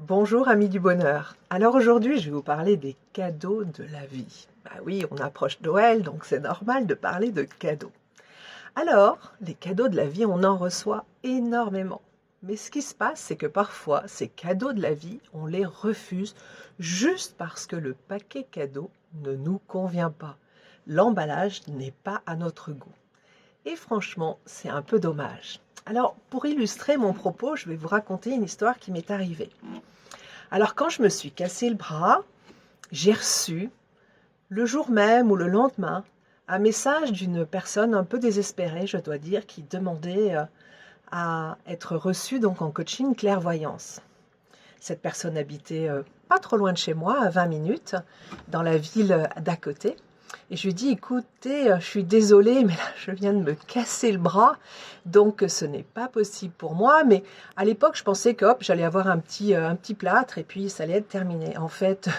Bonjour amis du bonheur. Alors aujourd'hui je vais vous parler des cadeaux de la vie. Bah oui, on approche Noël donc c'est normal de parler de cadeaux. Alors, les cadeaux de la vie on en reçoit énormément. Mais ce qui se passe c'est que parfois ces cadeaux de la vie on les refuse juste parce que le paquet cadeau ne nous convient pas. L'emballage n'est pas à notre goût. Et franchement c'est un peu dommage. Alors pour illustrer mon propos je vais vous raconter une histoire qui m'est arrivée. Alors quand je me suis cassé le bras, j'ai reçu, le jour même ou le lendemain, un message d'une personne un peu désespérée, je dois dire, qui demandait à être reçue donc en coaching clairvoyance. Cette personne habitait pas trop loin de chez moi, à 20 minutes, dans la ville d'à côté. Et je lui ai dit, écoutez, je suis désolée, mais là, je viens de me casser le bras, donc ce n'est pas possible pour moi. Mais à l'époque, je pensais que j'allais avoir un petit plâtre et puis ça allait être terminé. En fait,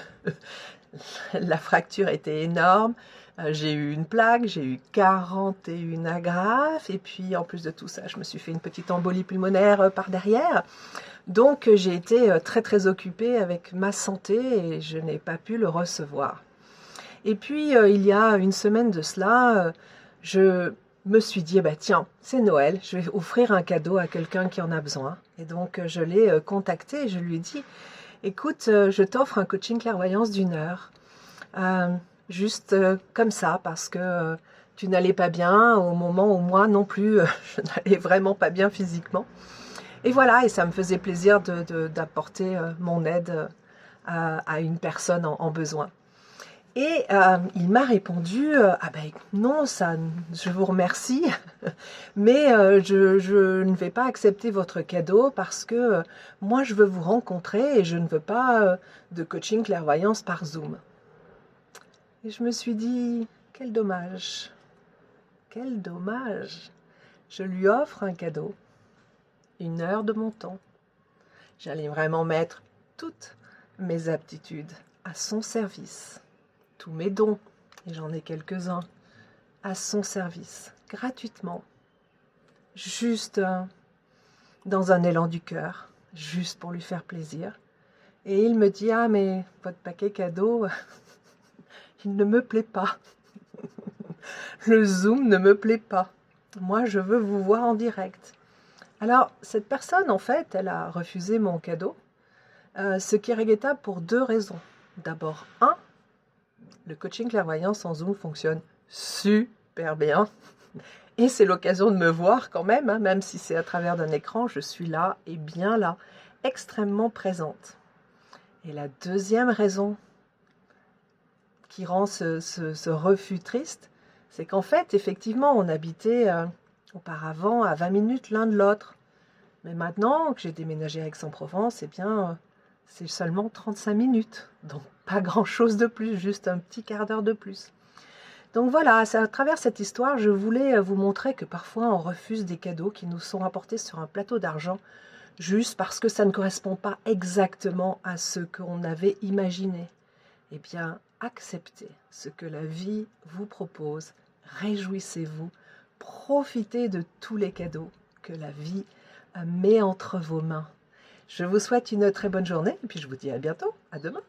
la fracture était énorme. J'ai eu une plaque, j'ai eu 41 agrafes. Et puis, en plus de tout ça, je me suis fait une petite embolie pulmonaire par derrière. Donc, j'ai été très, très occupée avec ma santé et je n'ai pas pu le recevoir. Et puis, il y a une semaine de cela, je me suis dit, bah, tiens, c'est Noël, je vais offrir un cadeau à quelqu'un qui en a besoin. Et donc, je l'ai contacté et je lui ai dit, écoute, je t'offre un coaching clairvoyance d'1 heure. Juste comme ça, parce que tu n'allais pas bien au moment où moi non plus, je n'allais vraiment pas bien physiquement. Et voilà, et ça me faisait plaisir d'apporter mon aide à une personne en besoin. Et il m'a répondu, ah ben non, ça, je vous remercie, mais je ne vais pas accepter votre cadeau parce que moi je veux vous rencontrer et je ne veux pas de coaching clairvoyance par Zoom. Et je me suis dit, quel dommage, quel dommage. Je lui offre un cadeau, 1 heure de mon temps. J'allais vraiment mettre toutes mes aptitudes à son service. Tous mes dons, et j'en ai quelques-uns, à son service, gratuitement, juste dans un élan du cœur, juste pour lui faire plaisir. Et il me dit, ah mais votre paquet cadeau, il ne me plaît pas. Le Zoom ne me plaît pas. Moi, je veux vous voir en direct. Alors, cette personne, en fait, elle a refusé mon cadeau, ce qui est regrettable pour 2 raisons. D'abord, le coaching clairvoyance en Zoom fonctionne super bien. Et c'est l'occasion de me voir quand même, même si c'est à travers d'un écran, je suis là et bien là, extrêmement présente. Et la deuxième raison qui rend ce refus triste, c'est qu'en fait, effectivement, on habitait auparavant à 20 minutes l'un de l'autre. Mais maintenant que j'ai déménagé à Aix-en-Provence, eh bien, c'est seulement 35 minutes. Donc, pas grand-chose de plus, juste un petit quart d'heure de plus. Donc voilà, à travers cette histoire, je voulais vous montrer que parfois on refuse des cadeaux qui nous sont apportés sur un plateau d'argent, juste parce que ça ne correspond pas exactement à ce qu'on avait imaginé. Eh bien, acceptez ce que la vie vous propose, réjouissez-vous, profitez de tous les cadeaux que la vie met entre vos mains. Je vous souhaite une très bonne journée et puis je vous dis à bientôt, à demain.